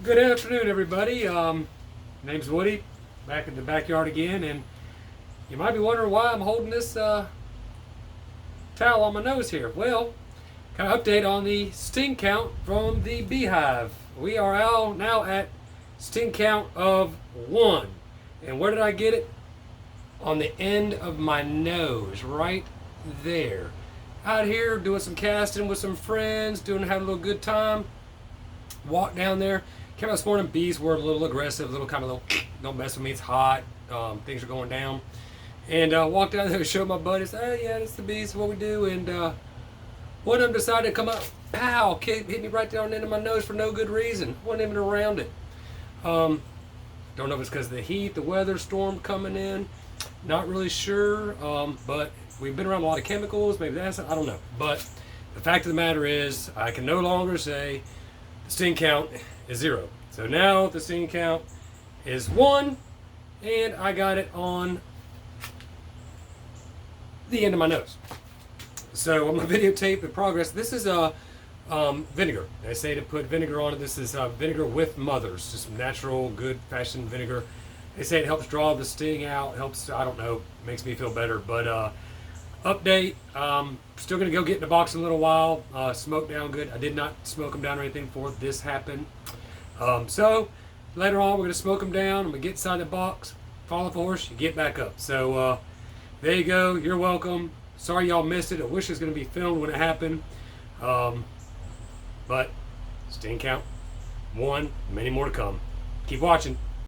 Good afternoon, everybody. Name's Woody, back in the backyard again, and you might be wondering why I'm holding this towel on my nose here. Well, kind of update on the sting count from the beehive. We are all now at sting count of 1. And where did I get it? On the end of my nose, right there. Out here doing some casting with some friends, having a little good time. Walked down there. Came out this morning. Bees were a little aggressive, a little kind of don't mess with me. It's hot. Things are going down. And walked down there and showed my buddies. Oh yeah, that's the bees. What we do. And one of them decided to come up. Pow! Hit me right there on the end of my nose for no good reason. Wasn't even around it. Don't know if it's because of the heat, the weather, storm coming in. Not really sure. But we've been around a lot of chemicals. Maybe that's I don't know. But the fact of the matter is, I can no longer say the sting count is 0. So now the sting count is 1, and I got it on the end of my nose. So I'm gonna videotape the progress. This is vinegar. They say to put vinegar on it. This is vinegar with mothers, just natural, good-fashioned vinegar. They say it helps draw the sting out. Helps, I don't know, makes me feel better. But update. Still gonna go get in the box in a little while. Smoke down good. I did not smoke them down or anything before this happened. So later on, we're gonna smoke them down. I'm gonna get inside the box. Fall off a horse, you get back up. So there you go. You're welcome. Sorry y'all missed it. I wish it was gonna be filmed when it happened. But sting count 1. Many more to come. Keep watching.